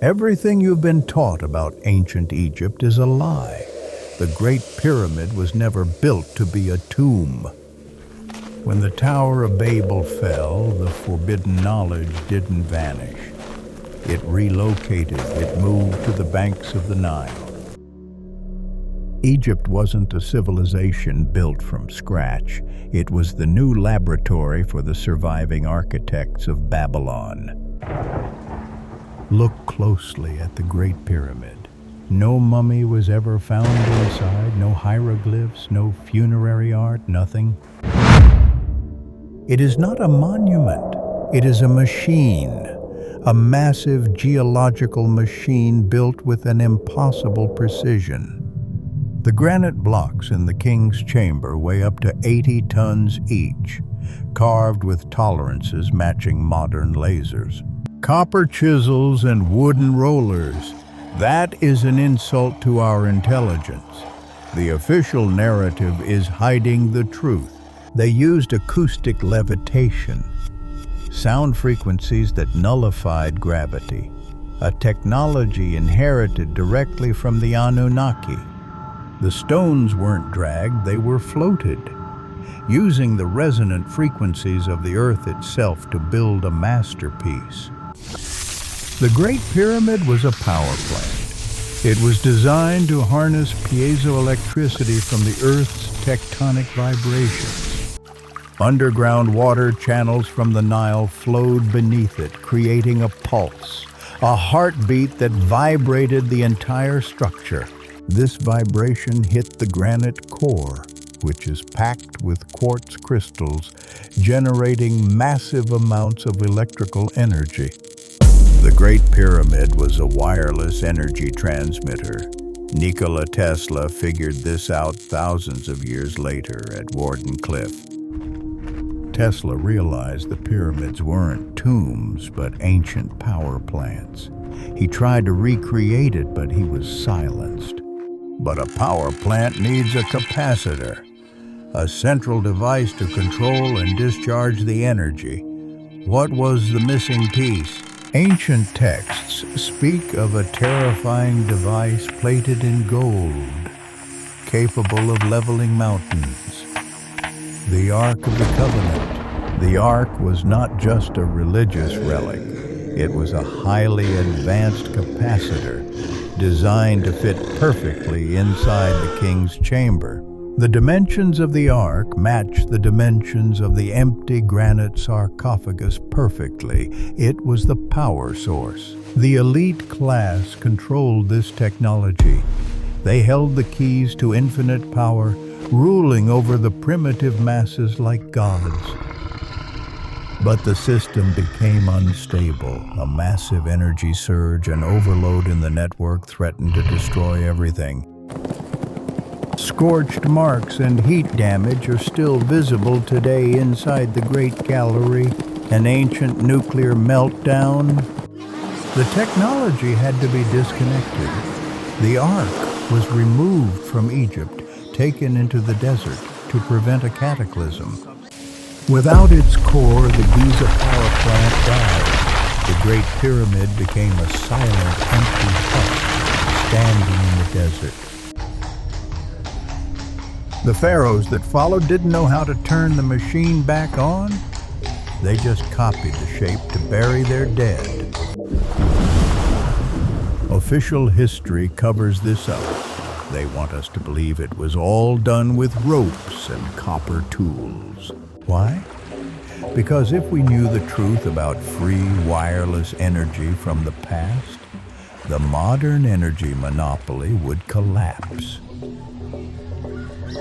Everything you've been taught about ancient Egypt is a lie. The Great Pyramid was never built to be a tomb. When the Tower of Babel fell, the forbidden knowledge didn't vanish. It relocated, it moved to the banks of the Nile. Egypt wasn't a civilization built from scratch. It was the new laboratory for the surviving architects of Babylon. Look closely at the Great Pyramid. No mummy was ever found inside, no hieroglyphs, no funerary art, nothing. It is not a monument, it is a machine, a massive geological machine built with an impossible precision. The granite blocks in the king's chamber weigh up to 80 tons each, carved with tolerances matching modern lasers. Copper chisels and wooden rollers. That is an insult to our intelligence. The official narrative is hiding the truth. They used acoustic levitation, sound frequencies that nullified gravity, a technology inherited directly from the Anunnaki. The stones weren't dragged, they were floated, using the resonant frequencies of the earth itself to build a masterpiece. The Great Pyramid was a power plant. It was designed to harness piezoelectricity from the Earth's tectonic vibrations. Underground water channels from the Nile flowed beneath it, creating a pulse, a heartbeat that vibrated the entire structure. This vibration hit the granite core, which is packed with quartz crystals, generating massive amounts of electrical energy. The Great Pyramid was a wireless energy transmitter. Nikola Tesla figured this out thousands of years later at Wardenclyffe. Tesla realized the pyramids weren't tombs, but ancient power plants. He tried to recreate it, but he was silenced. But a power plant needs a capacitor, a central device to control and discharge the energy. What was the missing piece? Ancient texts speak of a terrifying device plated in gold, capable of leveling mountains. The Ark of the Covenant. The Ark was not just a religious relic. It was a highly advanced capacitor designed to fit perfectly inside the king's chamber. The dimensions of the Ark matched the dimensions of the empty granite sarcophagus perfectly. It was the power source. The elite class controlled this technology. They held the keys to infinite power, ruling over the primitive masses like gods. But the system became unstable. A massive energy surge and overload in the network threatened to destroy everything. Scorched marks and heat damage are still visible today inside the Great Gallery, an ancient nuclear meltdown. The technology had to be disconnected. The Ark was removed from Egypt, taken into the desert to prevent a cataclysm. Without its core, the Giza power plant died. The Great Pyramid became a silent, empty husk standing in the desert. The pharaohs that followed didn't know how to turn the machine back on. They just copied the shape to bury their dead. Official history covers this up. They want us to believe it was all done with ropes and copper tools. Why? Because if we knew the truth about free wireless energy from the past, the modern energy monopoly would collapse.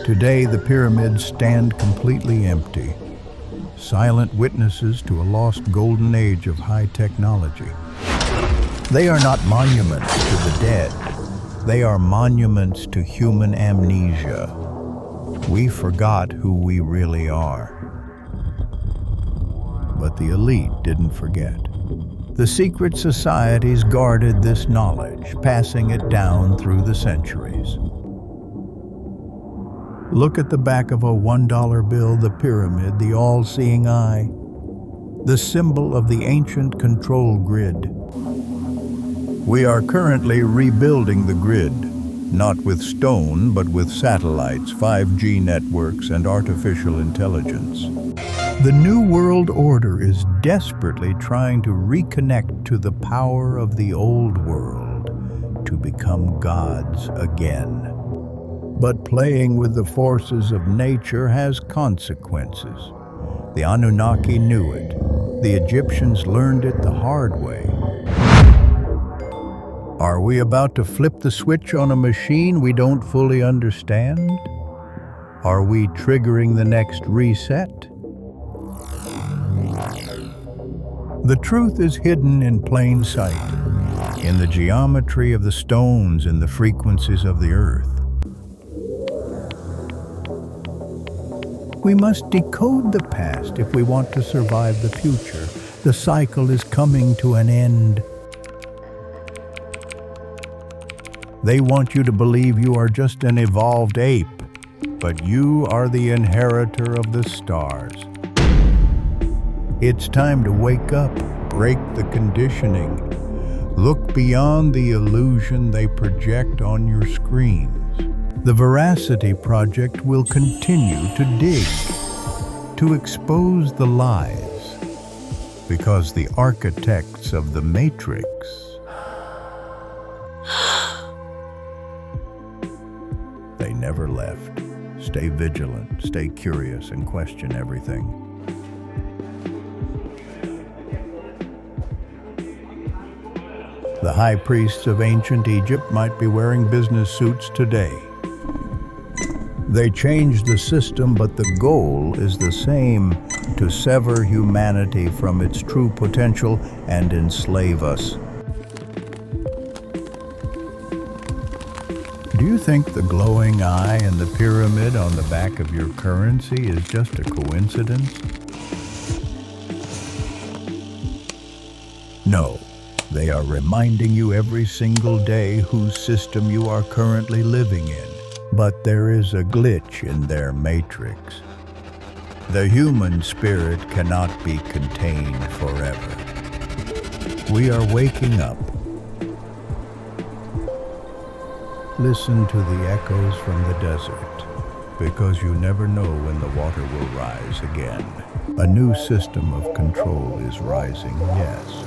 Today, the pyramids stand completely empty, silent witnesses to a lost golden age of high technology. They are not monuments to the dead. They are monuments to human amnesia. We forgot who we really are. But the elite didn't forget. The secret societies guarded this knowledge, passing it down through the centuries. Look at the back of a $1 bill, the pyramid, the all-seeing eye, the symbol of the ancient control grid. We are currently rebuilding the grid, not with stone, but with satellites, 5G networks, and artificial intelligence. The New World Order is desperately trying to reconnect to the power of the old world, to become gods again. But playing with the forces of nature has consequences. The Anunnaki knew it. The Egyptians learned it the hard way. Are we about to flip the switch on a machine we don't fully understand? Are we triggering the next reset? The truth is hidden in plain sight, in the geometry of the stones and the frequencies of the earth. We must decode the past if we want to survive the future. The cycle is coming to an end. They want you to believe you are just an evolved ape, but you are the inheritor of the stars. It's time to wake up, break the conditioning. Look beyond the illusion they project on your screens. The Veracity Project will continue to dig, to expose the lies, because the architects of the Matrix they never left. Stay vigilant, stay curious, and question everything. The high priests of ancient Egypt might be wearing business suits today. They changed the system, but the goal is the same: to sever humanity from its true potential and enslave us. Do you think the glowing eye and the pyramid on the back of your currency is just a coincidence? No. They are reminding you every single day whose system you are currently living in. But there is a glitch in their matrix. The human spirit cannot be contained forever. We are waking up. Listen to the echoes from the desert, because you never know when the water will rise again. A new system of control is rising, yes.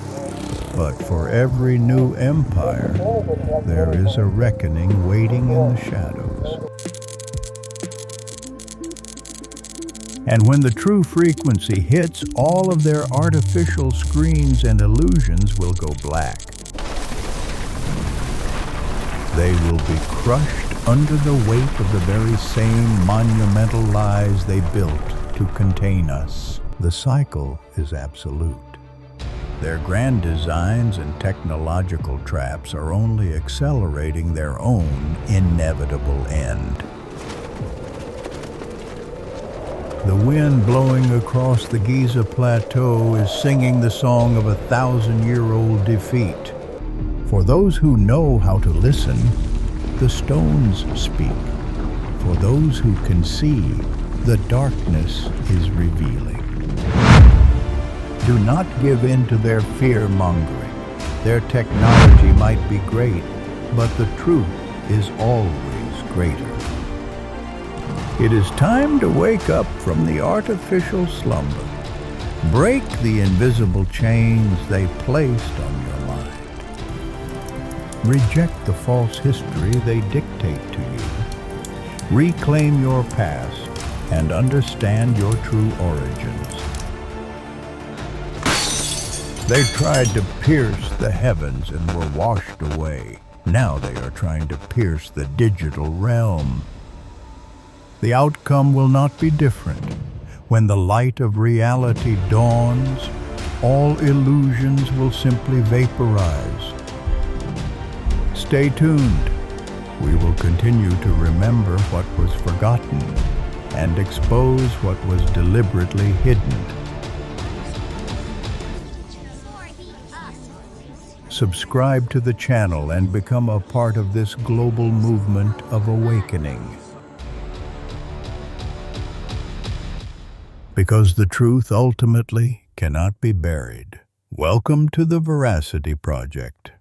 But for every new empire, there is a reckoning waiting in the shadows. And when the true frequency hits, all of their artificial screens and illusions will go black. They will be crushed under the weight of the very same monumental lies they built to contain us. The cycle is absolute. Their grand designs and technological traps are only accelerating their own inevitable end. The wind blowing across the Giza plateau is singing the song of 1,000-year-old defeat. For those who know how to listen, the stones speak. For those who can see, the darkness is revealing. Do not give in to their fear-mongering. Their technology might be great, but the truth is always greater. It is time to wake up from the artificial slumber. Break the invisible chains they placed on your mind. Reject the false history they dictate to you. Reclaim your past and understand your true origins. They tried to pierce the heavens and were washed away. Now they are trying to pierce the digital realm. The outcome will not be different. When the light of reality dawns, all illusions will simply vaporize. Stay tuned. We will continue to remember what was forgotten and expose what was deliberately hidden. Subscribe to the channel and become a part of this global movement of awakening. Because the truth ultimately cannot be buried. Welcome to the Veracity Project.